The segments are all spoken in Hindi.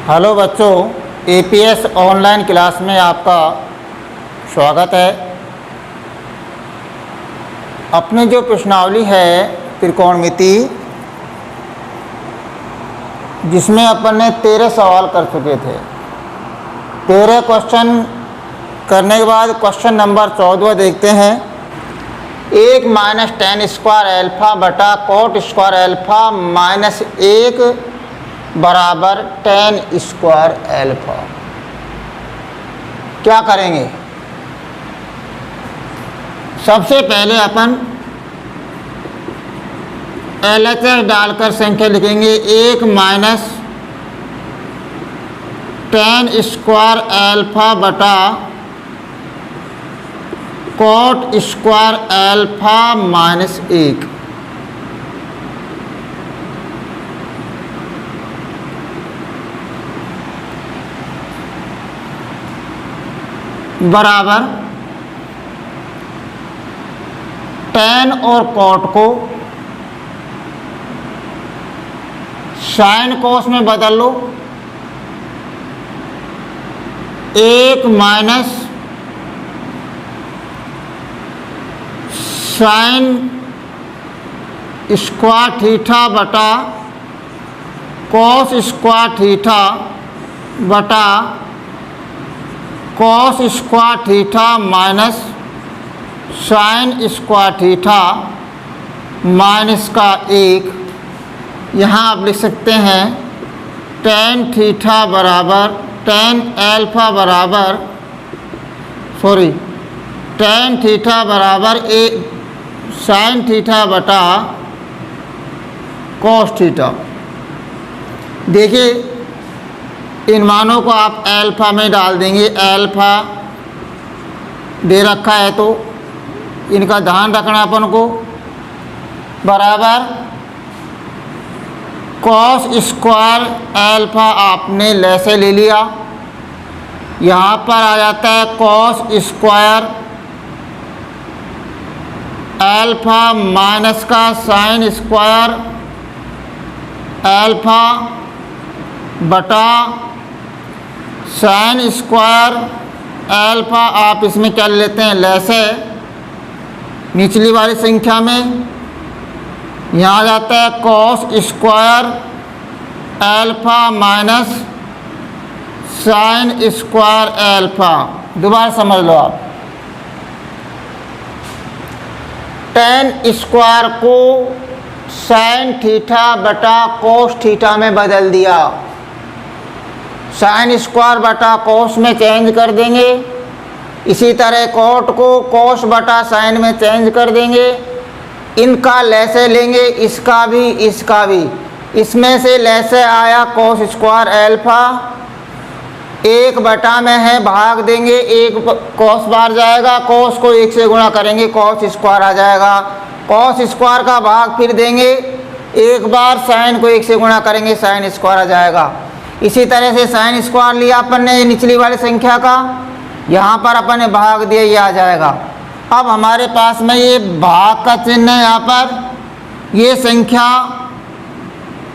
हेलो बच्चों, एपीएस ऑनलाइन क्लास में आपका स्वागत है। अपनी जो प्रश्नावली है त्रिकोणमिति, जिसमें अपन ने 13 सवाल कर चुके थे। 13 क्वेश्चन करने के बाद क्वेश्चन नंबर 14 देखते हैं। 1 माइनस tan स्क्वायर एल्फा बटा cot स्क्वायर एल्फा माइनस 1 बराबर tan स्क्वायर एल्फा। क्या करेंगे? सबसे पहले अपन LHS डालकर संख्या लिखेंगे। 1 माइनस tan स्क्वायर एल्फा बटा cot स्क्वायर एल्फा माइनस 1 बराबर tan और cot को साइन कोस में बदल लो। 1 माइनस साइन स्क्वायर थीटा बटा कॉस स्क्वायर थीटा बटा cos square theta minus sine square theta minus का 1। यहाँ आप लिख सकते हैं tan थीटा बराबर tan एल्फा बराबर tan थीटा बराबर साइन थीटा बटा कॉस थीटा। देखिए, इन मानों को आप एल्फा में डाल देंगे। एल्फा दे रखा है तो इनका ध्यान रखना अपन को। बराबर कॉस स्क्वायर एल्फा आपने लेसे ले लिया। यहाँ पर आ जाता है कॉस स्क्वायर एल्फा माइनस का साइन स्क्वायर एल्फा बटा साइन स्क्वायर एल्फा। आप इसमें क्या लेते हैं? लेसे निचली वाली संख्या में। यहाँ आ जाता है cos square alpha minus sine square alpha. दोबारा समझ लो आप, tan स्क्वायर को साइन थीटा बटा कोस थीटा में बदल दिया। साइन स्क्वायर बटा कोस में चेंज कर देंगे। इसी तरह कोट को कोस बटा साइन में चेंज कर देंगे। इनका लेसे लेंगे, इसका भी इसका भी। इसमें से लेसे आया कोस स्क्वायर एल्फा, 1 बटा में है, भाग देंगे। 1 कॉस बार जाएगा, कॉस को 1 से गुणा करेंगे, कॉस स्क्वायर आ जाएगा। कॉस स्क्वायर का भाग फिर देंगे, 1 बार साइन को 1 से गुणा करेंगे, साइन स्क्वायर आ जाएगा। इसी तरह से साइन स्क्वायर लिया अपन ने निचली वाली संख्या का, यहाँ पर अपन ने भाग दिया, ये आ जाएगा। अब हमारे पास में ये भाग का चिन्ह है। यहाँ पर ये संख्या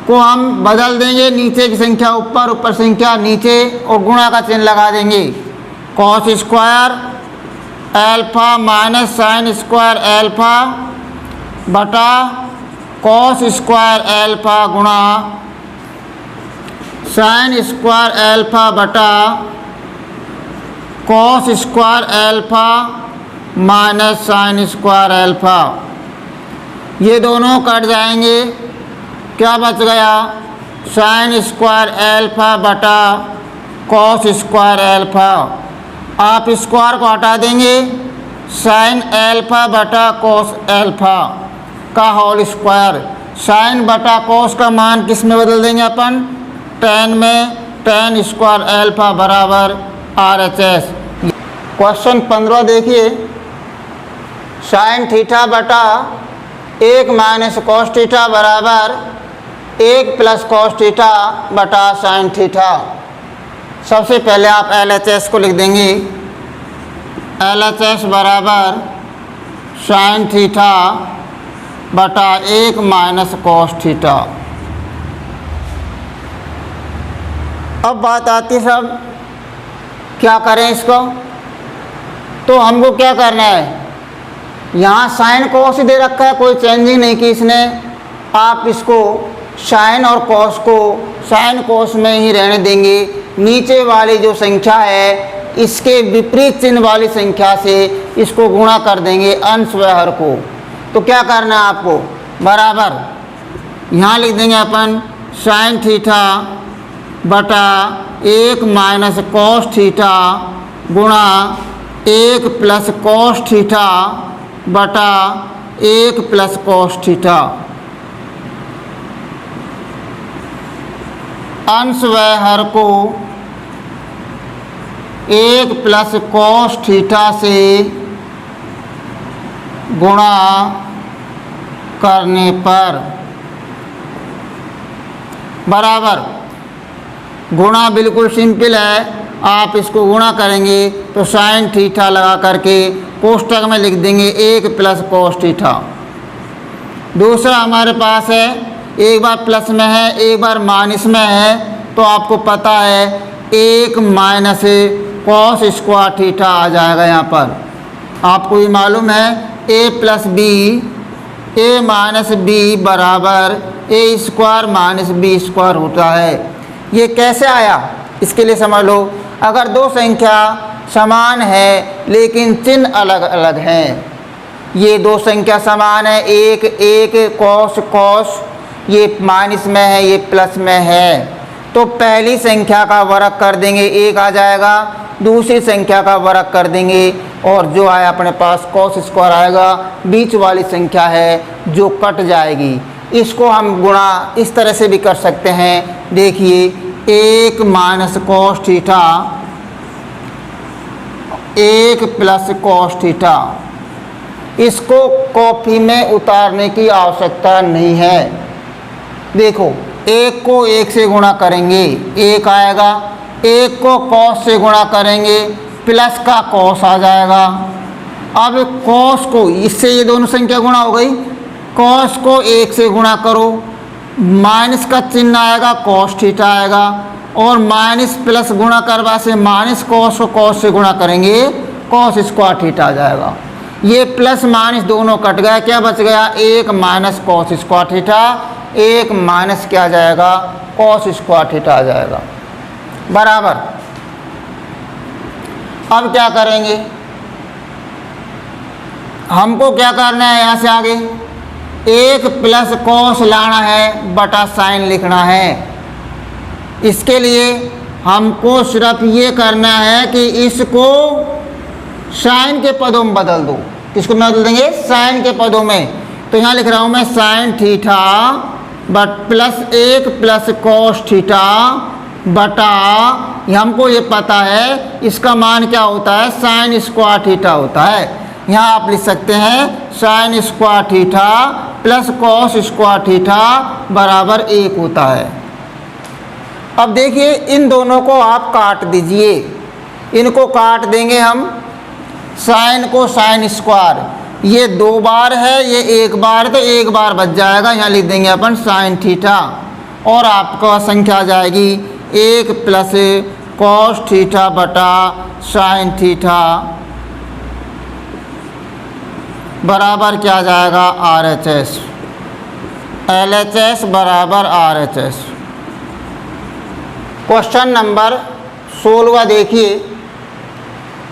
को हम बदल देंगे, नीचे की संख्या ऊपर, ऊपर संख्या नीचे, और गुणा का चिन्ह लगा देंगे। Cos square alpha minus sine square alpha बटा कॉस स्क्वायर एल्फा गुणा साइन स्क्वायर एल्फा बटा cos square alpha minus sine square alpha. ये दोनों कट जाएंगे। क्या बच गया? साइन स्क्वायर एल्फा बटा कॉस स्क्वायर एल्फा। आप स्क्वायर को हटा देंगे, साइन एल्फा बटा कॉस एल्फा का होल स्क्वायर। साइन बटा कॉस का मान किस में बदल देंगे अपन? tan में। tan स्क्वायर एल्फा बराबर RHS। क्वेश्चन 15 देखिए। साइन थीटा बटा 1 माइनस कॉस थीटा बराबर 1 प्लस कॉस थीटा बटा साइन थीटा। सबसे पहले आप LHS को लिख देंगे। LHS बराबर साइन थीटा बटा 1 माइनस कॉस थीटा। अब बात आती है सब क्या करें इसको, तो हमको क्या करना है, यहाँ साइन कॉस दे रखा है, कोई चेंजिंग नहीं की इसने। आप इसको साइन और कॉस को साइन कॉस में ही रहने देंगे। नीचे वाली जो संख्या है इसके विपरीत चिन्ह वाली संख्या से इसको गुणा कर देंगे अंश व हर को। तो क्या करना है आपको, बराबर यहाँ लिख देंगे अपन साइन थीटा बटा 1 माइनस कॉस थीटा गुणा 1 प्लस कॉस थीटा बटा 1 प्लस कॉस थीटा। अंश व हर को 1 प्लस कॉस थीटा से गुणा करने पर बराबर, गुणा बिल्कुल सिंपल है। आप इसको गुणा करेंगे तो साइन थीटा लगा करके कोष्टक में लिख देंगे 1 प्लस कॉस थीटा। दूसरा हमारे पास है, एक बार प्लस में है एक बार माइनस में है, तो आपको पता है 1 माइनस कॉस स्क्वायर थीटा आ जाएगा। यहाँ पर आपको ये मालूम है a plus B a minus B बराबर a square minus B square होता है। ये कैसे आया इसके लिए समझ लो, अगर दो संख्या समान है लेकिन चिन्ह अलग अलग हैं, ये दो संख्या समान है, एक कॉस कॉस, ये माइनस में है ये प्लस में है, तो पहली संख्या का वर्ग कर देंगे 1 आ जाएगा, दूसरी संख्या का वर्ग कर देंगे और जो आया अपने पास कॉस स्क्वायर आएगा, बीच वाली संख्या है जो कट जाएगी। इसको हम गुणा इस तरह से भी कर सकते हैं, देखिए 1 minus cos theta 1 plus cos theta. इसको कॉपी में उतारने की आवश्यकता नहीं है। देखो 1 को 1 से गुणा करेंगे 1 आएगा, 1 को कॉस से गुणा करेंगे प्लस का कॉस आ जाएगा। अब कॉस को इससे ये दोनों संख्या गुणा हो गई, कॉस को 1 से गुणा करो, माइनस का चिन्ह आएगा कॉस थीटा आएगा, और माइनस प्लस गुणा करवा से माइनस कॉस को कॉस से गुणा करेंगे कॉस स्क्वायर थीटा आ जाएगा। ये प्लस माइनस दोनों कट गया, क्या बच गया 1 minus cos square theta, 1 minus क्या आ जाएगा कॉस स्क्वायर थीटा आ जाएगा बराबर। अब क्या करेंगे, हमको क्या करना है, यहाँ से आगे 1 प्लस कॉस लाना है बटा साइन लिखना है। इसके लिए हमको सिर्फ ये करना है कि इसको साइन के पदों में बदल दो। किसको में बदल देंगे, साइन के पदों में। तो यहाँ लिख रहा हूँ मैं sine theta but plus 1 plus cos theta बटा, हमको ये पता है इसका मान क्या होता है, साइन स्क्वायर थीटा होता है। यहाँ आप लिख सकते हैं sine square theta plus cos square theta बराबर 1 होता है। अब देखिए इन दोनों को आप काट दीजिए, इनको काट देंगे हम, साइन को साइन स्क्वायर, ये 2 बार है ये 1 बार, तो 1 बार बच जाएगा, यहाँ लिख देंगे अपन साइन थीटा, और आपका संख्या आ जाएगी 1 प्लस कॉस थीटा बटा साइन थीटा बराबर क्या आ जाएगा RHS, LHS बराबर RHS। क्वेश्चन नंबर 16 देखिए,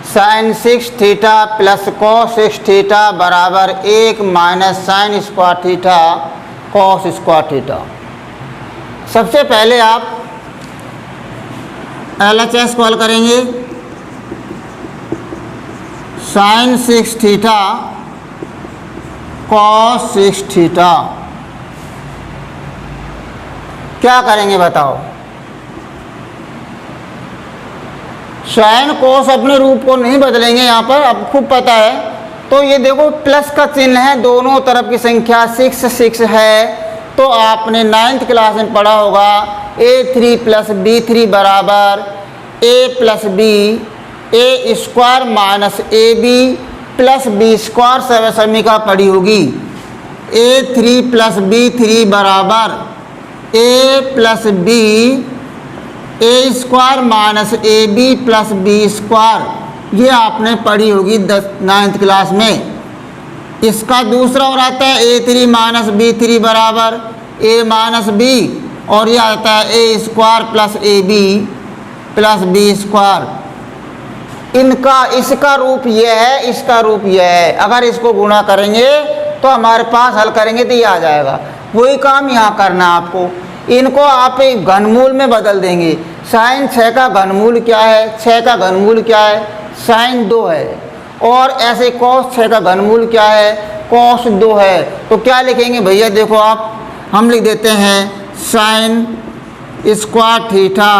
sine 6 theta plus cos 6 theta बराबर 1 minus sine square theta cos square theta. सबसे पहले आप LHS को हल करेंगे, साइन 6 थीटा कॉस 6 थीटा, क्या करेंगे बताओ। साइन कोस अपने रूप को नहीं बदलेंगे यहाँ पर, अब खूब पता है। तो ये देखो प्लस का चिन्ह है, दोनों तरफ की संख्या 6 6 है, तो आपने 9th क्लास में पढ़ा होगा a3 प्लस b3 बराबर a plus b a square minus a B plus B square सब समीका पढ़ी होगी। a3 प्लस b3 बराबर a plus b a square minus a B plus B square, ये आपने पढ़ी होगी 9th क्लास में। इसका दूसरा और आता है A three minus B three बराबर ए माइनस बी, और ये आता है A square plus A B plus B square. इनका इसका रूप ये है, इसका रूप ये है। अगर इसको गुणा करेंगे तो हमारे पास हल करेंगे तो ये आ जाएगा। वही काम यहाँ करना है आपको। इनको आप एक घनमूल में बदल देंगे। साइन 6 का घनमूल क्या है? 6 का घनमूल क्या है? साइन 2 है। और ऐसे कॉस 6 का घनमूल क्या है? कॉस 2 है। तो क्या लिखेंगे भैया? देखो आप, हम लिख देते हैं साइन स्क्वायर थीटा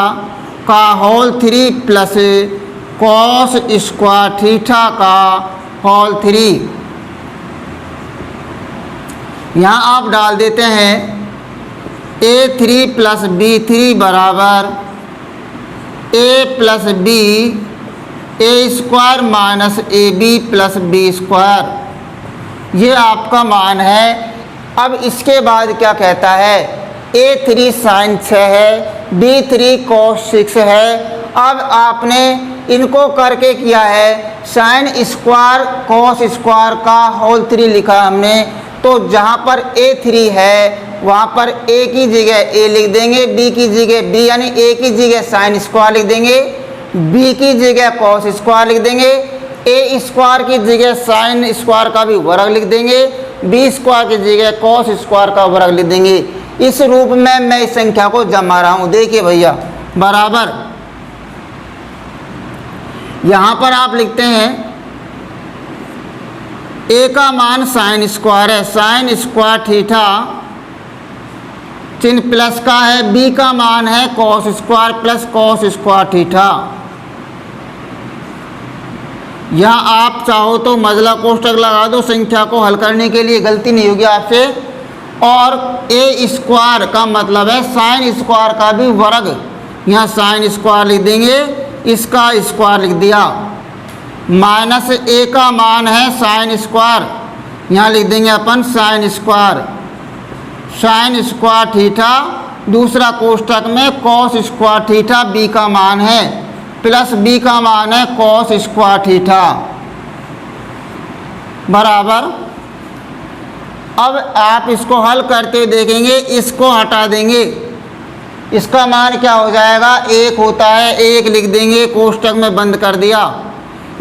का होल 3 प्लस कॉस स्क्वायर थीटा का होल 3। यहाँ आप डाल देते हैं a3 प्लस b3 बराबर a plus b a square minus a B plus B square, ये आपका मान है। अब इसके बाद क्या कहता है? a3 साइन 6 है, b3 कॉस 6 है। अब आपने इनको करके किया है साइन स्क्वायर कॉस स्क्वायर का होल 3 लिखा हमने। तो जहाँ पर a3 है वहाँ पर a की जगह a लिख देंगे, b की जगह b, यानी a की जगह साइन स्क्वायर लिख देंगे, b की जगह कॉस स्क्वायर लिख देंगे, a स्क्वायर की जगह साइन स्क्वायर का भी वर्ग लिख देंगे, b स्क्वायर की जगह कॉस स्क्वायर का वर्ग लिख देंगे। इस रूप में मैं इस संख्या को जमा रहा हूँ। देखिए भैया, बराबर यहाँ पर आप लिखते हैं a का मान साइन स्क्वायर है, साइन स्क्वायर थीटा चिन्ह प्लस का है, b का मान है cos square plus cos square theta. यहाँ आप चाहो तो मजला कोष्ठक लगा दो संख्या को हल करने के लिए, गलती नहीं होगी आपसे। और a स्क्वायर का मतलब है साइन स्क्वायर का भी वर्ग, यहाँ साइन स्क्वायर लिख देंगे, इसका स्क्वायर लिख दिया। माइनस a का मान है साइन स्क्वायर, यहाँ लिख देंगे अपन sine square, sine square theta, दूसरा कोष्ठक में कॉस स्क्वायर थीटा b का मान है, प्लस b का मान है कॉस स्क्वायर थीटा बराबर। अब आप इसको हल करके देखेंगे, इसको हटा देंगे, इसका मान क्या हो जाएगा? 1 होता है, 1 लिख देंगे, कोष्ठक में बंद कर दिया।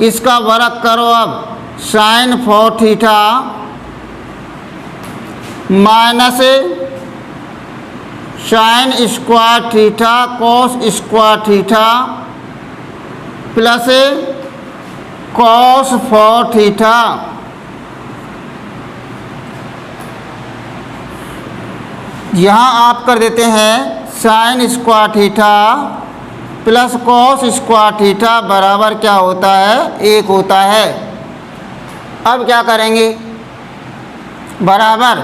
इसका वर्ग करो अब, sine 4 theta minus sine square theta cos square theta plus cos 4 theta. यहाँ आप कर देते हैं sine square theta plus cos square theta बराबर क्या होता है? 1 होता है। अब क्या करेंगे? बराबर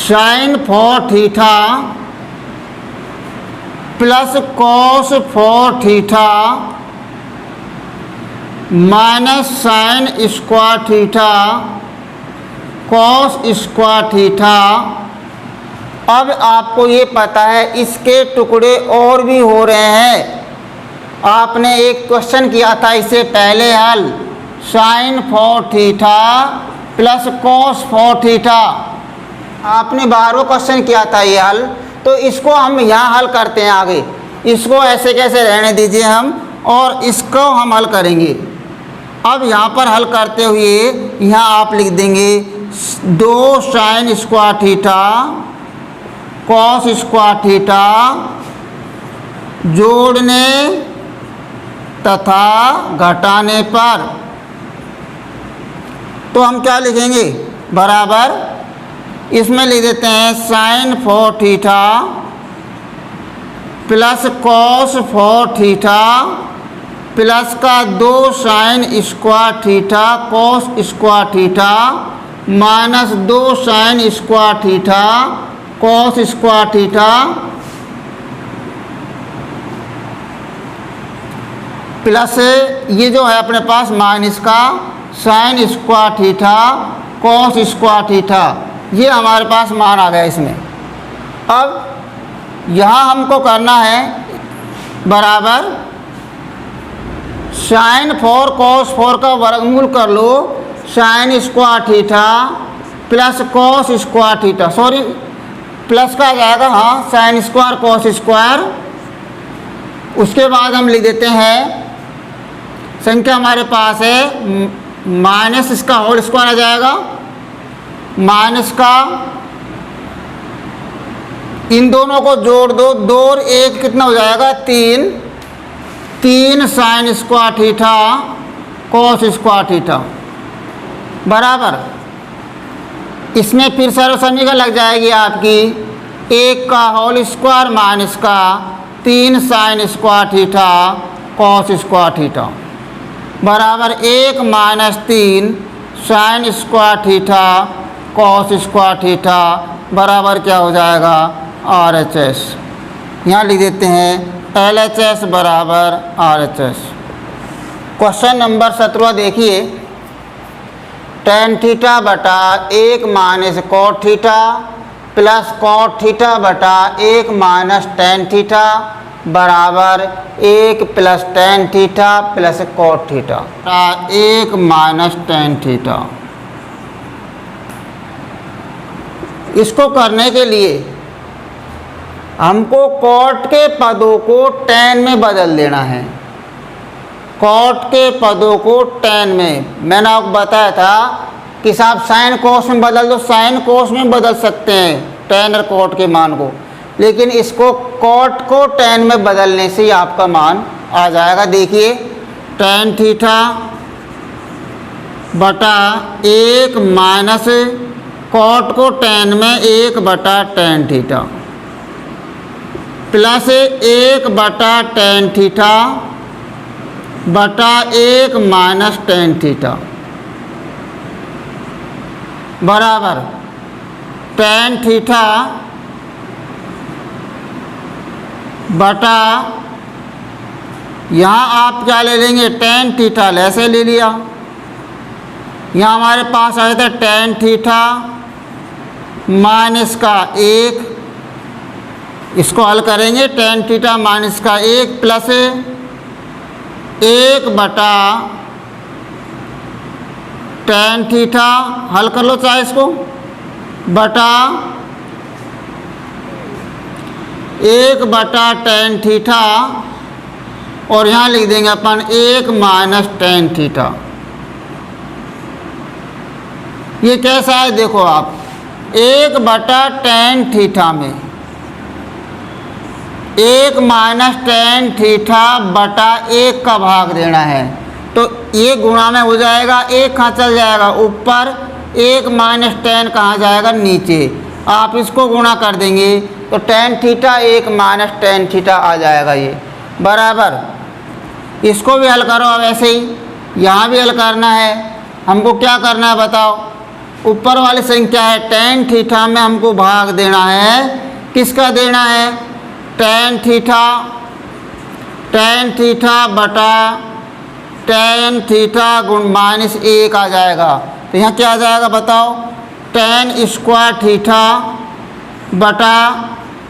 sine 4 theta plus cos 4 theta minus sine square theta cos square theta. अब आपको ये पता है इसके टुकड़े और भी हो रहे हैं। आपने एक क्वेश्चन किया था इससे पहले हल, sine 4 theta plus cos 4 theta, आपने 12वां क्वेश्चन किया था ये हल। तो इसको हम यहाँ हल करते हैं आगे, इसको ऐसे कैसे रहने दीजिए हम, और इसको हम हल करेंगे। अब यहाँ पर हल करते हुए यहाँ आप लिख देंगे 2 sine square theta cos square theta जोड़ने तथा घटाने पर। तो हम क्या लिखेंगे? बराबर इसमें लिख देते हैं sine 4 theta plus cos 4 theta plus का 2 sine square theta cos square theta minus 2 sine square theta cos square theta plus ये जो है अपने पास माइनस का sine square theta cos square theta, ये हमारे पास मान आ गया इसमें। अब यहाँ हमको करना है बराबर साइन 4 कॉस 4 का वर्गमूल कर लो, sine square theta plus cos square theta, sorry plus का आ जाएगा, हाँ साइन स्क्वायर कॉस स्क्वायर। उसके बाद हम लिख देते हैं संख्या हमारे पास है माइनस इसका होल स्क्वायर आ जाएगा, माइनस का इन दोनों को जोड़ दो, 2 और 1 कितना हो जाएगा 3, 3 sign square theta cos square theta बराबर, इसमें फिर सर्व समीकरण लग जाएगी आपकी 1 का होल स्क्वायर माइनस का 3 sign square theta cos square theta बराबर 1 minus 3 sign square theta cos square theta बराबर क्या हो जाएगा RHS। यहाँ लिख देते हैं LHS बराबर RHS। क्वेश्चन नंबर 17 देखिए, टेन थीटा बटा 1 minus cot theta plus cot theta बटा 1 माइनस टेन थीटा बराबर 1 plus tan theta plus cot theta 1 minus tan theta. इसको करने के लिए हमको कॉट के पदों को टेन में बदल देना है, कॉट के पदों को टेन में। मैंने आपको बताया था कि साहब साइन कोस में बदल दो, साइन कोस में बदल सकते हैं टेन और कॉट के मान को, लेकिन इसको कॉट को टेन में बदलने से ही आपका मान आ जाएगा। देखिए टेन थीटा बटा 1 माइनस कॉट को टेन में 1 बटा टेन थीटा प्लस 1 बटा टेन थीटा बटा 1 माइनस टेन थीटा बराबर टेन थीटा बटा, यहाँ आप क्या ले लेंगे टेन थीटा ऐसे ले लिया, यहाँ हमारे पास आया था टेन थीटा माइनस का 1, इसको हल करेंगे टेन थीटा माइनस का 1 प्लस 1 बटा टेन थीटा, हल कर लो चाहे इसको, बटा 1 बटा टेन थीटा और यहाँ लिख देंगे अपन 1 माइनस टेन थीटा। ये कैसा है देखो आप, 1 बटा टेन थीटा में 1 माइनस टेन थीटा बटा 1 का भाग देना है, तो ये गुणा में हो जाएगा, 1 कहाँ चल जाएगा ऊपर, 1 माइनस टेन कहाँ जाएगा नीचे, आप इसको गुणा कर देंगे तो tan theta 1 minus tan theta आ जाएगा ये बराबर। इसको भी हल करो अब ऐसे ही, यहाँ भी हल करना है। हमको क्या करना है बताओ, ऊपर वाली संख्या है टेन थीटा में हमको भाग देना है, किसका देना है टेन थीटा बटा टेन थीटा गुण माइनस 1 आ जाएगा, तो यहाँ क्या आ जाएगा बताओ, टेन स्क्वायर थीटा बटा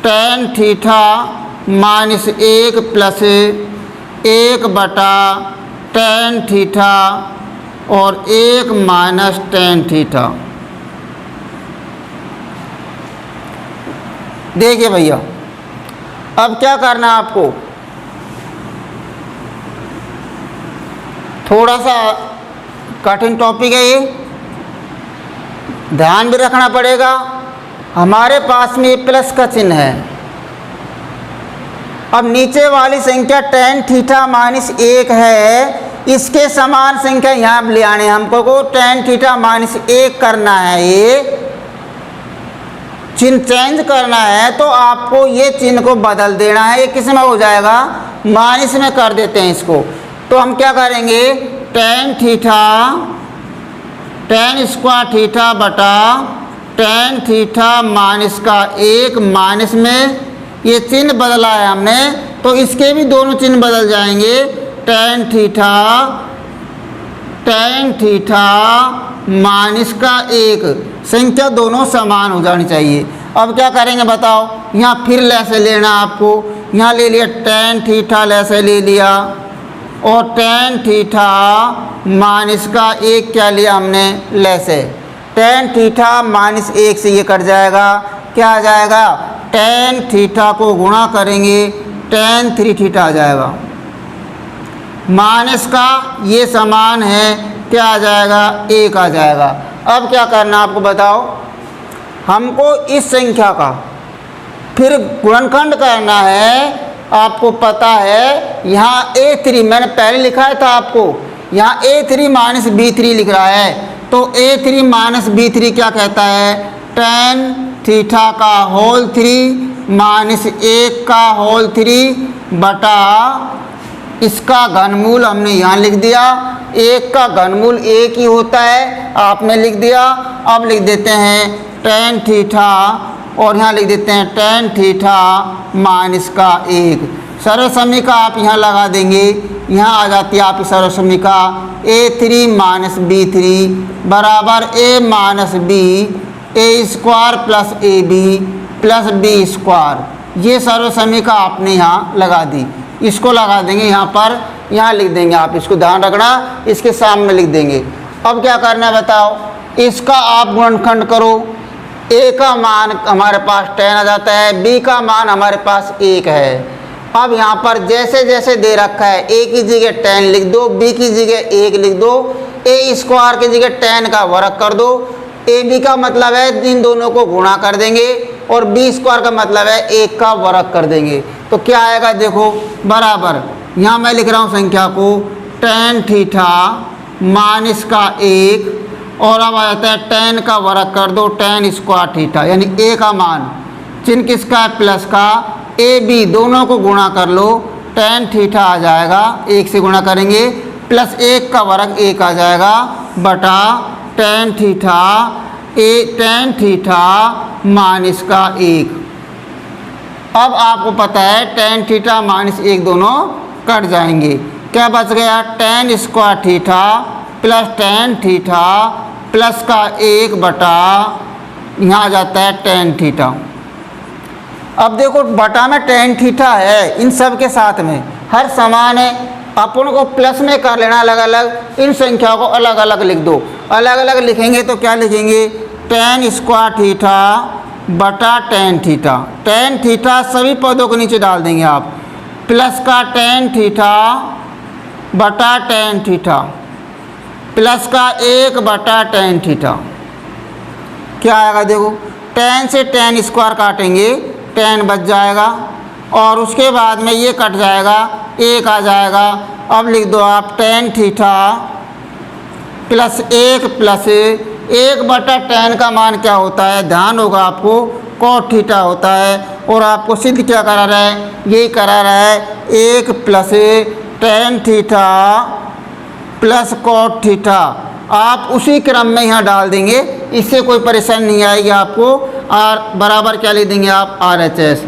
टेन थीटा माइनस 1 प्लस 1 बटा टेन थीटा और 1 माइनस टेन थीटा। देखिए भैया अब क्या करना है आपको, थोड़ा सा कठिन टॉपिक है ये, ध्यान भी रखना पड़ेगा। हमारे पास में प्लस का चिन्ह है, अब नीचे वाली संख्या टेन थीटा माइनस 1 है, इसके समान संख्या यहाँ ले आने हमको को टेन थीटा माइनस 1 करना है, ये चिन्ह चेंज करना है, तो आपको ये चिन्ह को बदल देना है। ये किस में हो जाएगा माइनस में कर देते हैं इसको, तो हम क्या करेंगे टेन स्क्वायर थीटा बटा टेन थीटा माइनस का 1 माइनस में ये चिन्ह बदला है हमने, तो इसके भी दोनों चिन्ह बदल जाएंगे टेन थीटा माइनस का 1, संख्या दोनों समान हो जानी चाहिए। अब क्या करेंगे बताओ, यहाँ फिर लैसे लेना आपको, यहाँ ले लिया टेन थीटा लैसे ले लिया, और टेन थीटा माइनस का 1 क्या लिया हमने लैसे। टेन थीटा माइनस 1 से ये कट जाएगा, क्या आ जाएगा, टेन थीटा को गुणा करेंगे टेन 3 थीटा आ जाएगा, माइनस का ये समान है, क्या आ जाएगा 1 आ जाएगा। अब क्या करना आपको बताओ, हमको इस संख्या का फिर गुणनखंड करना है। आपको पता है यहाँ A3 मैंने पहले लिखा था आपको, यहाँ A3 माइनस B3 लिख रहा है, तो A3 माइनस B3 क्या कहता है, टेन थीटा का होल 3 माइनस 1 का होल 3 बटा इसका घनमूल हमने यहाँ लिख दिया। 1 का घनमूल 1 ही होता है, आपने लिख दिया। अब लिख देते हैं टेन थीटा, और यहाँ लिख देते हैं टेन थीटा माइनस का 1। सर्वसमीका आप यहाँ लगा देंगे, यहाँ आ जाती है आपकी सर्वसमीका A3 माइनस B3 बराबर A minus B A square plus AB plus B square. ये सर्वसमीका आपने यहाँ लगा दी, इसको लगा देंगे यहाँ पर, यहाँ लिख देंगे आप, इसको ध्यान रखना, इसके सामने लिख देंगे। अब क्या करना है बताओ, इसका आप गुणनखंड करो। A का मान हमारे पास 10 आ जाता है, B का मान हमारे पास 1 है। अब यहाँ पर जैसे जैसे दे रखा है, A की जगह 10 लिख दो, B की जगह 1 लिख दो, A स्क्वायर की जगह 10 का वर्ग कर दो। AB का मतलब है इन दोनों को गुणा कर देंगे, और B स्क्वायर का मतलब है 1 का वर्ग कर देंगे। तो क्या आएगा देखो, बराबर यहाँ मैं लिख रहा हूँ संख्या को टेन थीटा माइनस का 1, और अब आ जाता है 10 का वर्ग कर दो टेन स्क्वायर थीटा, यानी A का मान चिन्ह किसका है, प्लस का, AB दोनों को गुणा कर लो, टेन थीटा आ जाएगा, 1 से गुणा करेंगे, प्लस 1 का वर्ग 1 आ जाएगा बटा टेन थीटा माइनस का 1। अब आपको पता है टेन थीटा माइनस 1 दोनों कट जाएंगे, क्या बच गया, ten square theta plus tan theta plus का 1 बटा यहाँ आ जाता है टेन थीटा। अब देखो बटा में टेन थीटा है, इन सब के साथ में हर समान है, अपन को प्लस में कर लेना अलग अलग, इन संख्याओं को अलग अलग लिख दो। अलग अलग लिखेंगे तो क्या लिखेंगे, टेन स्क्वायर थीटा बटा टेन थीटा। टेन थीटा सभी पदों को नीचे डाल देंगे आप, प्लस का टेन थीटा बटा टेन थीटा प्लस का 1 बटा टेन थीटा। क्या आएगा देखो, टेन से टेन स्क्वायर काटेंगे, टेन बच जाएगा, और उसके बाद में ये कट जाएगा, 1 आ जाएगा। अब लिख दो आप टेन थीटा प्लस 1 बटा टेन का मान क्या होता है, ध्यान होगा आपको, कॉट थीटा होता है। और आपको सिद्ध क्या करा रहा है, यही करा रहा है 1 plus tan theta plus cot theta. आप उसी क्रम में यहाँ डाल देंगे, इससे कोई परेशानी नहीं आएगी आपको। और बराबर क्या लिख देंगे आप, RHS,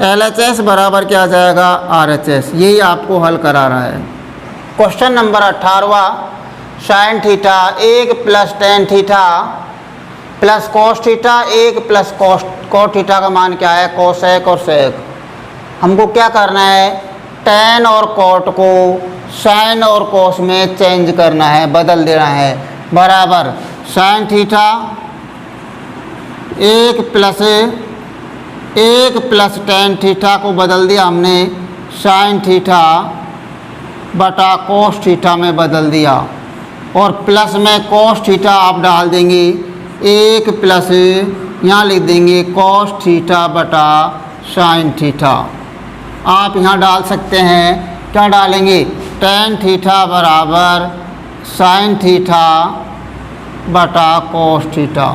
LHS बराबर क्या आ जाएगा, RHS। यही आपको हल करा रहा है। क्वेश्चन नंबर 18वां, sine theta 1 plus tan theta plus cos theta 1 plus cot theta का मान क्या है, कोसेक और सेक। हमको क्या करना है, टेन और कॉट को साइन और कॉस में चेंज करना है, बदल देना है। बराबर sign theta 1 plus tan theta को बदल दिया हमने साइन थीटा बटा कॉस थीटा में बदल दिया, और प्लस में कॉस थीटा आप डाल देंगे, 1 प्लस यहाँ लिख देंगे कॉस थीटा बटा साइन थीटा। आप यहाँ डाल सकते हैं, क्या डालेंगे, टेन थीटा बराबर साइन थीटा बटा कॉस थीटा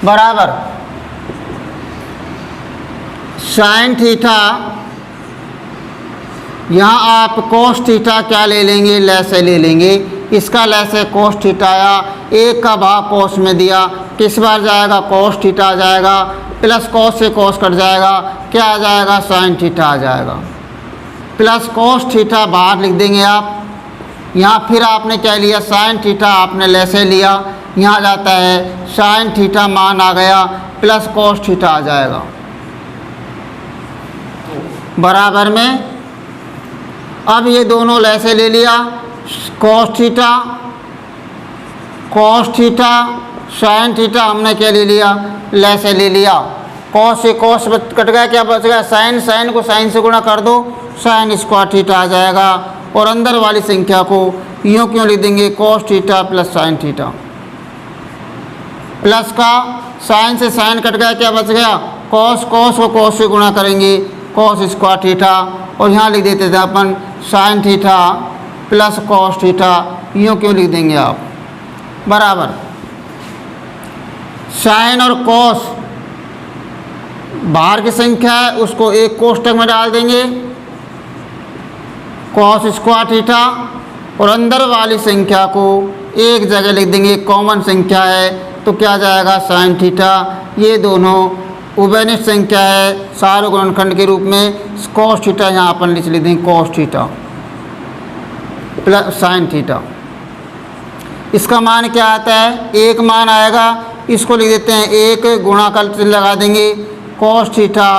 बराबर साइन थीटा, यहाँ आप कॉस थीटा क्या ले लेंगे, लैसे ले लेंगे, इसका लैसे कॉस थीटा आया, 1 का भाग कॉस में दिया, किस बार जाएगा, कॉस थीटा आ जाएगा, प्लस कॉस से कॉस कट जाएगा, क्या आ जाएगा, साइन थीटा आ जाएगा। प्लस कॉस थीटा बाहर लिख देंगे आप। यहाँ फिर आपने क्या लिया, साइन थीटा आपने लेसे लिया, यहाँ जाता है साइन थीटा मान आ गया प्लस कॉस थीटा आ जाएगा बराबर में। अब ये दोनों लेसे ले लिया, कॉस थीटा साइन थीटा हमने क्या ले लिया, लेसे ले लिया। कॉस से कॉस कट गया, क्या बच गया साइन, साइन को साइन से गुणा कर दो, साइन स्क्वायर थीटा आ जाएगा। और अंदर वाली संख्या को यूँ क्यों लिख देंगे, cos theta plus sign theta. Plus का साइन से साइन कट गया, क्या बच गया कॉस, कॉस को कॉस से गुणा करेंगे कॉस स्क्वायर थीटा। और यहाँ लिख देते थे अपन sine theta plus cos theta, यूँ क्यों लिख देंगे आप बराबर। साइन और कॉस बाहर की संख्या है, उसको एक कोष्ठक में डाल देंगे कॉस स्क्वायर थीटा, और अंदर वाली संख्या को एक जगह लिख देंगे, कॉमन संख्या है तो क्या जाएगा साइन थीटा। ये दोनों उभयनिष्ठ संख्या है सारे गुणनखंड के रूप में, कॉस थीटा यहाँ अपन लिख देंगे cos theta plus sine theta. इसका मान क्या आता है, एक मान आएगा, इसको लिख देते हैं एक गुणाकार चिन्ह लगा देंगे cos theta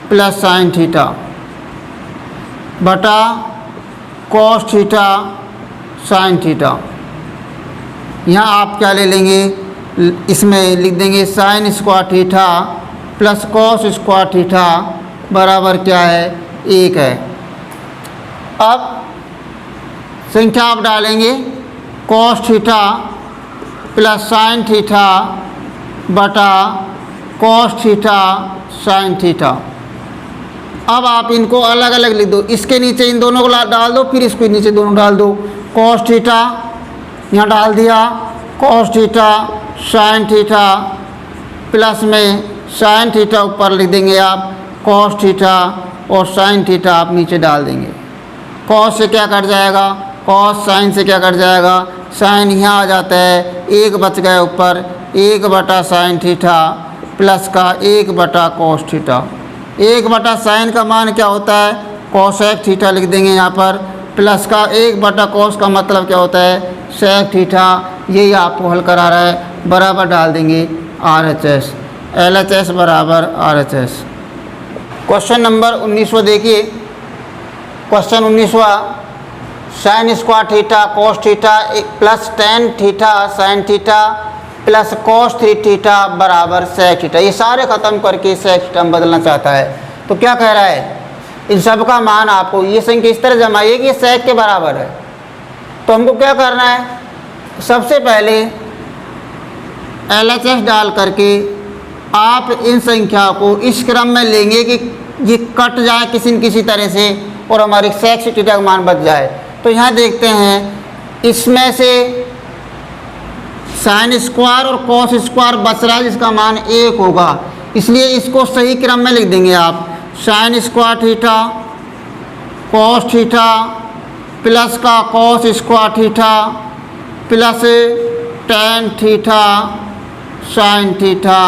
plus sine theta बटा कॉस थीटा साइन थीटा। यहाँ आप क्या ले लेंगे, इसमें लिख देंगे sign square theta plus cos square theta बराबर क्या है, एक है। अब संख्या आप डालेंगे cos theta plus sine theta बटा कॉस थीटा साइन थीटा। अब आप इनको अलग अलग लिख दो, इसके नीचे इन दोनों को डाल दो, फिर इसके नीचे दोनों डाल दो। कॉस थीटा यहाँ डाल दिया, cos theta sine theta plus में साइन थीटा ऊपर लिख देंगे आप कॉस थीटा, और साइन थीटा आप नीचे डाल देंगे। कॉस से क्या कट जाएगा, कॉस साइन से क्या कट जाएगा, साइन यहाँ आ जाता है, एक बच गया ऊपर, एक बटा साइन थीटा प्लस का एक बटा कॉस थीटा। एक बटा साइन का मान क्या होता है, कोसेक थीटा लिख देंगे यहाँ पर, प्लस का एक बटा कॉस का मतलब क्या होता है सेक थीटा। यही आपको हल करा रहा है, बराबर डाल देंगे RHS, LHS बराबर RHS। क्वेश्चन नंबर 19वां देखिए, क्वेश्चन 19वां, sine square theta cos theta plus tan theta sine theta plus cos theta बराबर सेक थीटा। ये सारे ख़त्म करके सेक थीटा में बदलना चाहता है। तो क्या कह रहा है, इन सब का मान आपको ये संख्या इस तरह जमाइए कि ये सेक के बराबर है। तो हमको क्या करना है, सबसे पहले LHS डाल करके आप इन संख्या को इस क्रम में लेंगे कि ये कट जाए किसी न किसी तरह से और हमारी सेक थीटा का मान बच जाए। तो यहाँ देखते हैं, इसमें से साइन स्क्वायर और कॉस स्क्वायर बच रहा है जिसका मान एक होगा, इसलिए इसको सही क्रम में लिख देंगे आप। Sine square theta cos theta plus का cos square theta plus tan theta sine theta.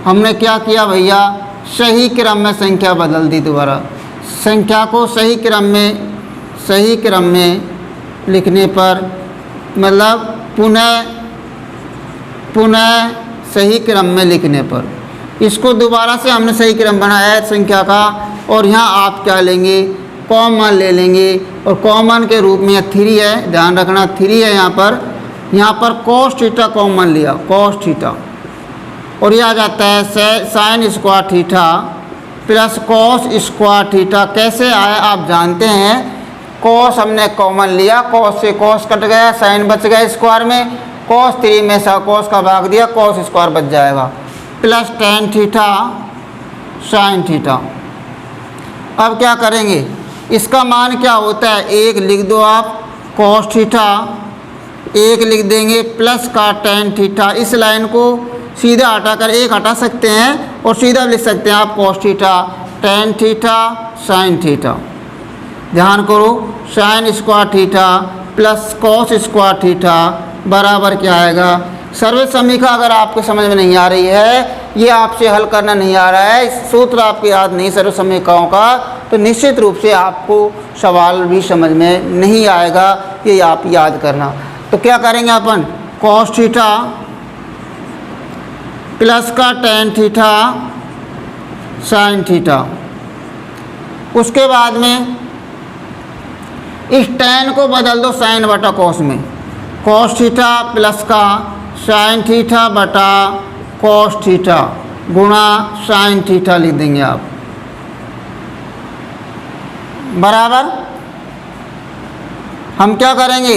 हमने क्या किया भैया, सही क्रम में संख्या बदल दी, दोबारा संख्या को सही क्रम में लिखने पर, मतलब पुनः सही क्रम में लिखने पर, इसको दोबारा से हमने सही क्रम बनाया है संख्या का। और यहाँ आप क्या लेंगे, कॉमन ले लेंगे, और कॉमन के रूप में 3 है, ध्यान रखना 3 है यहाँ पर कॉस थीटा कॉमन लिया, कॉस थीटा, और यह आ जाता है sign square theta plus cos square theta. कैसे आया आप जानते हैं, कॉस हमने कॉमन लिया, कॉस से कॉस कट गया, साइन बच गया स्क्वायर में, कॉस 3 में से कॉस का भाग दिया, कॉस स्क्वायर बच जाएगा, plus tan theta sine theta. अब क्या करेंगे, इसका मान क्या होता है, एक लिख दो आप कॉस थीटा, एक लिख देंगे प्लस का टेन थीटा। इस लाइन को सीधा हटाकर एक हटा सकते हैं और सीधा लिख सकते हैं आप cos theta tan theta sine theta. ध्यान करो, sign square theta plus cos square theta बराबर क्या आएगा। सर्व समीकरण अगर आपको समझ में नहीं आ रही है, ये आपसे हल करना नहीं आ रहा है, सूत्र आपको याद नहीं सर्व समीकरणों का, तो निश्चित रूप से आपको सवाल भी समझ में नहीं आएगा, ये आप याद करना। तो क्या करेंगे अपन, कॉस थीटा प्लस का टेन थीटा साइन थीटा, उसके बाद में इस टेन को बदल दो साइन बटा कॉस में, कॉस थीटा प्लस का साइन थीटा बटा कॉस थीटा गुणा साइन थीटा लिख देंगे आप, बराबर। हम क्या करेंगे,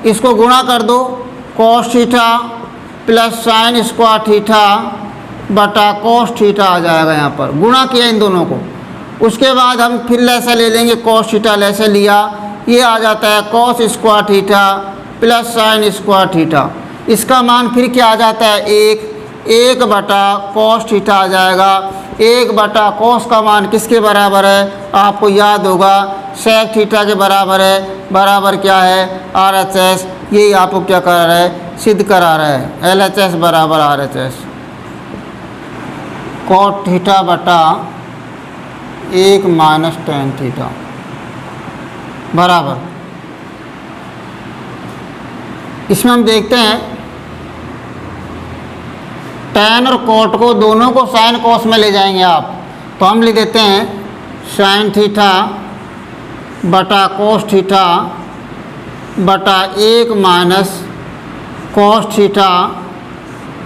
इसको गुणा कर दो, cos theta plus sign square theta बटा कॉस थीटा आ जाएगा, यहाँ पर गुणा किया इन दोनों को। उसके बाद हम फिर लैसा ले लेंगे, कॉस थीटा लैसा लिया, ये आ जाता है cos square theta plus sign square theta. इसका मान फिर क्या आ जाता है, एक बटा कॉस थीटा आ जाएगा। एक बटा कॉस का मान किसके बराबर है, आपको याद होगा सेक थीटा के बराबर है, बराबर क्या है RHS। यही आपको क्या करा रहा है, सिद्ध करा रहा है, LHS बराबर RHS, कॉट थीटा बटा 1 माइनस टेन थीटा बराबर। इसमें हम देखते हैं टेन और कॉट को दोनों को साइन कॉस में ले जाएंगे आप, तो हम लिख देते हैं साइन थीटा बटा कॉस थीटा बटा 1 माइनस कॉस थीटा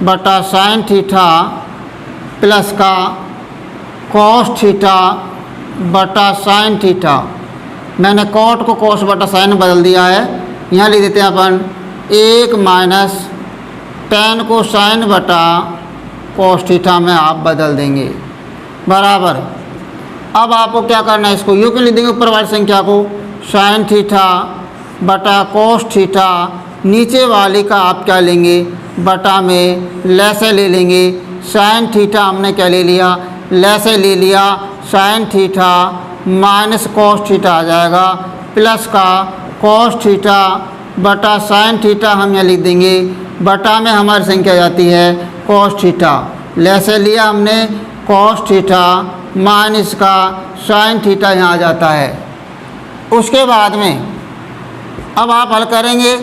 बटा साइन थीटा प्लस का कॉस थीटा बटा साइन थीटा। मैंने कॉट को कॉस बटा साइन बदल दिया है, यहाँ लिख देते हैं अपन 1 माइनस टेन को साइन बटा कॉस थीटा में आप बदल देंगे, बराबर। अब आपको क्या करना है, इसको यूँ क्यों लिख देंगे ऊपर वाली संख्या को, साइन थीटा बटा कॉस थीटा, नीचे वाली का आप क्या लेंगे, बटा में लैसे ले लेंगे। साइन थीटा हमने क्या ले लिया, लैसे ले लिया, sine theta minus cos theta आ जाएगा, प्लस का कॉस थीटा बटा साइन थीटा हम यहाँ लिख देंगे, बटा में हमारी संख्या जाती है कॉस थीटा, लैसे लिया हमने कॉस थीटा माइनस का साइन थीटा यहाँ आ जाता है। उसके बाद में अब आप हल करेंगे,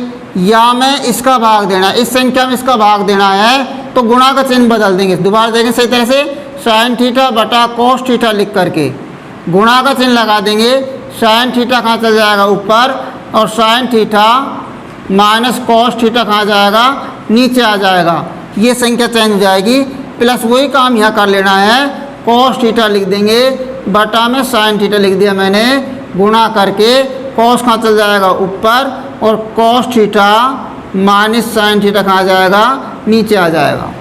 या में इसका भाग देना, इस संख्या में इसका भाग देना है तो गुणा का चिन्ह बदल देंगे। दोबारा देखें सही तरह से, साइन थीटा बटा कॉस थीटा लिख करके गुणा का चिन्ह लगा देंगे। साइन थीटा कहाँ चल जाएगा, ऊपर, और sign theta minus cos theta कहाँ जाएगा, नीचे आ जाएगा। ये संख्या चेंज हो जाएगी, प्लस वही काम यहाँ कर लेना है, कॉस थीटा लिख देंगे, बटा में साइन थीटा लिख दिया मैंने, गुणा करके कॉस कहाँ चल जाएगा, ऊपर, और cos theta minus sine theta कहाँ जाएगा, नीचे आ जाएगा।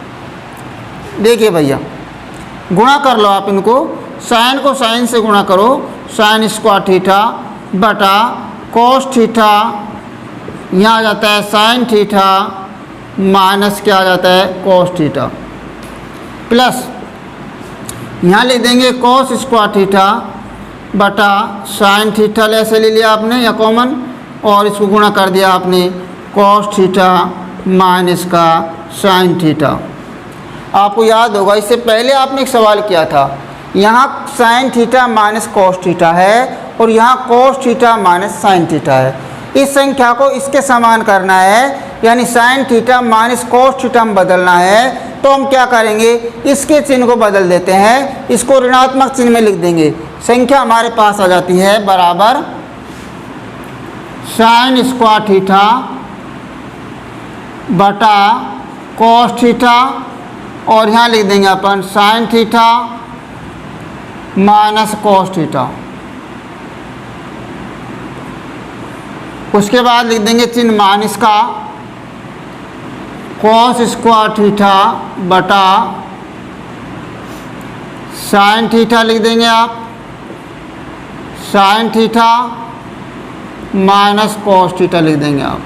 देखिए भैया, गुणा कर लो आप इनको, साइन को साइन से गुणा करो, साइन स्क्वायर थीटा बटा कॉस थीटा, यहाँ आ जाता है साइन थीटा माइनस क्या आ जाता है, कॉस थीटा, प्लस यहाँ लिख देंगे कॉस स्क्वायर थीटा बटा साइन थीटा, ऐसे ले लिया आपने या कॉमन, और इसको गुणा कर दिया आपने कॉस थीटा माइनस का साइन थीटा। आपको याद होगा इससे पहले आपने एक सवाल किया था, यहाँ sign theta minus cos theta है और यहाँ cos theta minus sine theta है। इस संख्या को इसके समान करना है, यानी sign theta minus cos theta में बदलना है। तो हम क्या करेंगे, इसके चिन्ह को बदल देते हैं, इसको ऋणात्मक चिन्ह में लिख देंगे। संख्या हमारे पास आ जाती है बराबर साइन स्क्वायर थीटा बटा कॉस थीटा, और यहाँ लिख देंगे अपन sine theta minus cos theta. उसके बाद लिख देंगे चिन्ह माइनस का, कॉस स्क्वायर थीटा बटा साइन थीटा लिख देंगे आप, sine theta minus cos theta लिख देंगे आप,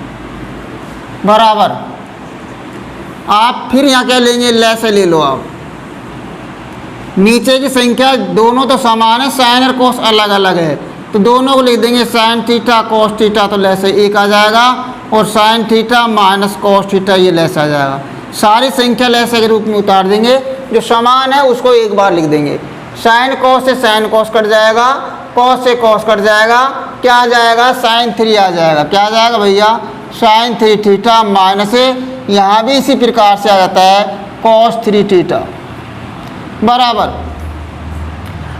बराबर। आप फिर यहाँ क्या लेंगे, लैसे ले लो आप, नीचे की संख्या दोनों तो समान है, साइन और कॉस अलग अलग है, तो दोनों को लिख देंगे साइन थीटा कॉस थीटा, तो लैसे एक आ जाएगा, और sign theta minus cos theta ये लैसे आ जाएगा। सारी संख्या लैसे के रूप में उतार देंगे, जो समान है उसको एक बार लिख देंगे। साइन कॉस से साइन कॉस कट जाएगा, कॉस से कॉस कट जाएगा, क्या आ जाएगा, साइन 3 आ जाएगा। क्या आ जाएगा भैया, साइन 3 थीटा माइनस, यहाँ भी इसी प्रकार से आ जाता है कॉस 3 थीटा बराबर।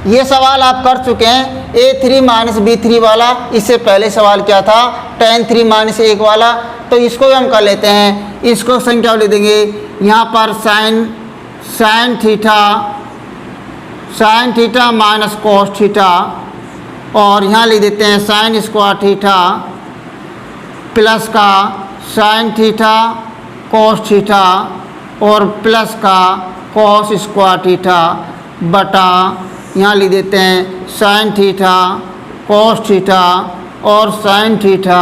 ये सवाल आप कर चुके हैं a3 माइनस b3 वाला, इससे पहले सवाल क्या था tan 3 माइनस 1 वाला। तो इसको भी हम कर लेते हैं, इसको संख्या लिख देंगे यहाँ पर sign theta minus cos theta, और यहाँ लिख देते हैं साइन स्क्वायर थीटा प्लस का साइन थीटा कॉस थीटा और प्लस का कॉस स्क्वायर थीटा बटा यहाँ लिख देते हैं साइन थीटा कॉस थीटा और sign theta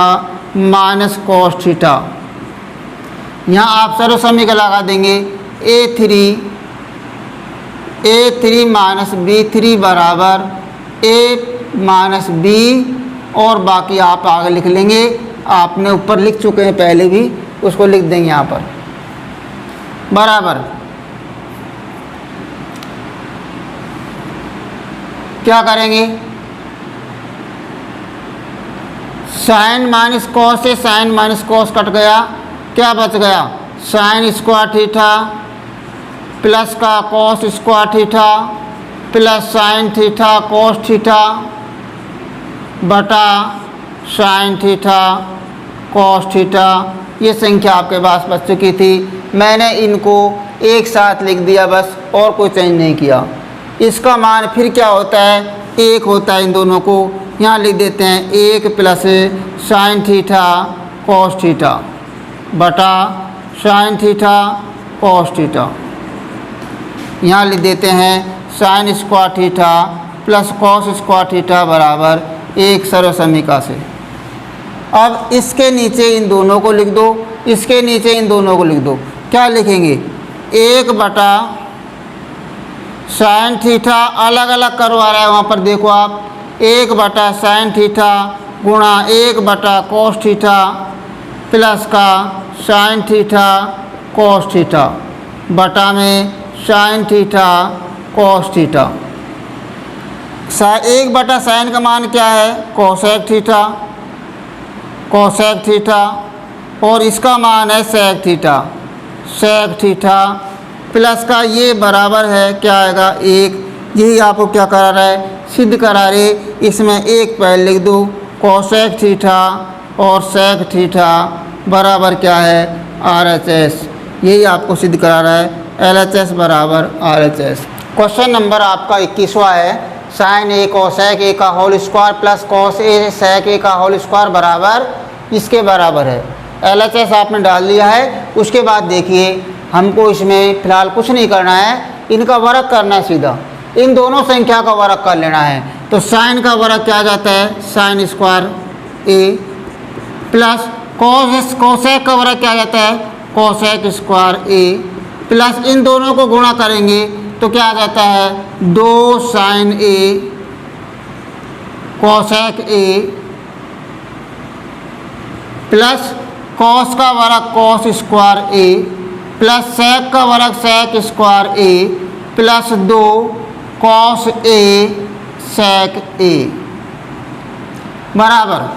minus cos theta. यहाँ आप सर्व समीकरण लगा देंगे a3 माइनस b3 बराबर a माइनस b, और बाकी आप आगे लिख लेंगे, आपने ऊपर लिख चुके हैं पहले भी, उसको लिख देंगे यहाँ पर बराबर। क्या करेंगे, साइन माइनस कॉस से साइन माइनस कॉस कट गया, क्या बच गया, साइन स्क्वायर थीटा प्लस का cos square theta plus sine theta cos theta बटा साइन थीटा कॉस थीटा। ये संख्या आपके पास बच चुकी थी, मैंने इनको एक साथ लिख दिया बस, और कोई चेंज नहीं किया। इसका मान फिर क्या होता है, 1 होता है इन दोनों को, यहाँ लिख देते हैं 1 plus sine theta cos theta बटा साइन थीटा कॉस थीटा। यहाँ लिख देते हैं sine square theta plus cos square theta बराबर 1 सर्व समीकरण से। अब इसके नीचे इन दोनों को लिख दो, इसके नीचे इन दोनों को लिख दो। क्या लिखेंगे, 1 बटा साइन थीटा, अलग अलग करवा रहा है वहाँ पर देखो आप, 1 बटा साइन थीटा गुणा 1 बटा कॉस थीटा प्लस का साइन थीटा कॉस थीटा बटा में साइन थीटा कॉस थीटा। 1 बटा साइन का मान क्या है, कोसेक थीटा, और इसका मान है सेक थीटा प्लस का ये बराबर है क्या आएगा 1। यही आपको क्या करा रहा है, सिद्ध करा रहे, इसमें 1 पहले लिख दो, कोसेक थीटा और सेक थीटा बराबर क्या है RHS। यही आपको सिद्ध करा रहा है, LHS बराबर RHS। क्वेश्चन नंबर आपका 21वां है, साइन a कोसेक a का whole square plus cos a sec a का होल स्क्वायर बराबर इसके बराबर है। LHS आपने डाल दिया है। उसके बाद देखिए हमको इसमें फ़िलहाल कुछ नहीं करना है, इनका वर्ग करना है, सीधा इन दोनों संख्या का वर्ग कर लेना है। तो साइन का वर्ग क्या आ जाता है, sine square a plus cosec का वर्ग क्या आ जाता है, कोसेक स्क्वायर a प्लस इन दोनों को गुणा करेंगे तो क्या आ जाता है 2 sine a cosec a plus cos का वर्ग cos square a plus sec का वर्ग sec square a plus 2 cos a sec a बराबर।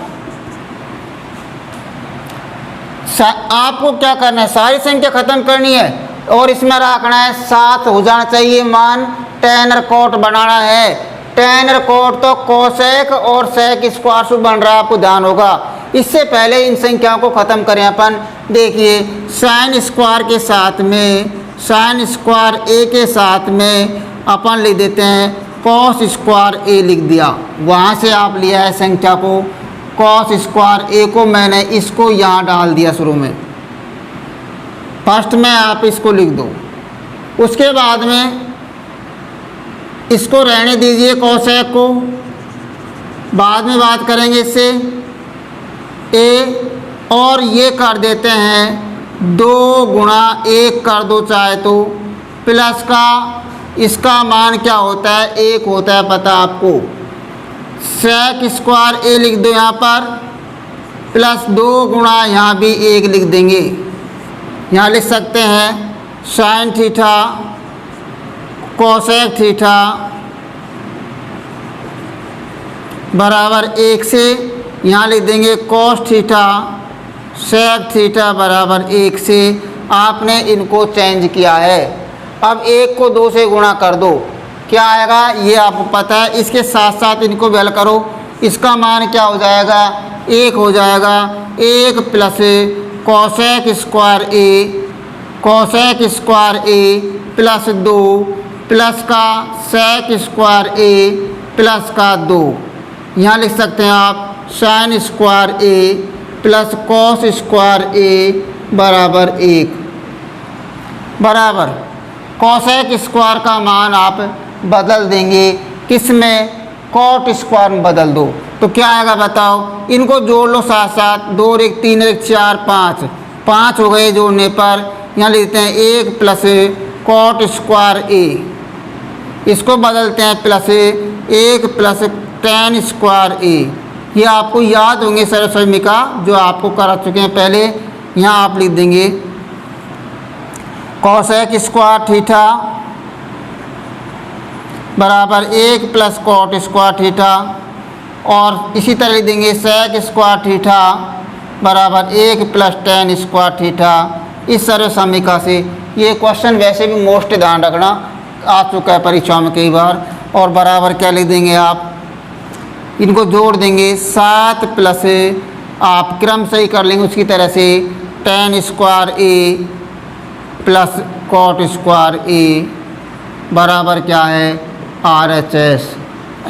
आपको क्या करना है, सारी संख्या खत्म करनी है और इसमें रखना है 7 हो जाना चाहिए मान, tan कोट बनाना है। tan कोट तो कोसेक और सेक स्क्वायर से बन रहा है, आपको ध्यान होगा। इससे पहले इन संख्याओं को ख़त्म करें अपन। देखिए साइन स्क्वायर के साथ में, साइन स्क्वायर a के साथ में अपन लिख देते हैं कॉस स्क्वायर a लिख दिया। वहाँ से आप लिया है संख्या को, कॉस स्क्वायर a को मैंने इसको यहाँ डाल दिया शुरू में, फर्स्ट में आप इसको लिख दो। उसके बाद में इसको रहने दीजिए कोसेक को, बाद में बात करेंगे इससे a, और ये कर देते हैं 2 गुणा 1 कर दो चाहे तो, प्लस का इसका मान क्या होता है 1 होता है पता आपको। सेक स्क्वायर a लिख दो यहाँ पर, प्लस 2 गुणा यहाँ भी 1 लिख देंगे। यहाँ लिख सकते हैं साइन थीटा कोसेक थीटा बराबर 1 से यहाँ लिख देंगे cos थीटा sec थीटा बराबर 1 से आपने इनको चेंज किया है। अब 1 को 2 से गुणा कर दो, क्या आएगा ये आपको पता है। इसके साथ साथ इनको भी हल करो, इसका मान क्या हो जाएगा 1 हो जाएगा। 1 प्लस कोसेक स्क्वायर ए प्लस 2 प्लस का सेक स्क्वायर ए प्लस का 2, यहाँ लिख सकते हैं आप साइन स्क्वायर ए प्लस कॉस स्क्वायर ए बराबर 1 बराबर कोसेक स्क्वायर का मान आप बदल देंगे, किस में कॉट स्क्वायर में बदल दो तो क्या आएगा बताओ। इनको जोड़ लो साथ साथ, 2 और 1 3 और 1 4 5 हो गए जोड़ने पर। यहाँ लिखते हैं 1 प्लस कॉट स्क्वायर ए, इसको बदलते हैं प्लस 1 प्लस टेन स्क्वायर ए। ये आपको याद होंगे सरसमिका जो आपको करा चुके हैं पहले। यहाँ आप लिख देंगे कोसेक स्क्वायर थीटा बराबर 1 प्लस कॉट स्क्वायर थीटा, और इसी तरह लिख देंगे सेक स्क्वायर थीटा बराबर 1 प्लस टेन स्क्वायर थीटा। इस सरसमिका से ये क्वेश्चन वैसे भी मोस्ट ध्यान रखना आ चुका है परीक्षाओं में कई बार। और बराबर क्या लिख देंगे आप, इनको जोड़ देंगे 7 प्लस आप क्रम सही कर लेंगे उसकी तरह से टेन स्क्वायर ए प्लस कॉट स्क्वायर ए बराबर क्या है RHS।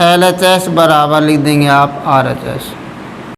LHS बराबर लिख देंगे आप RHS।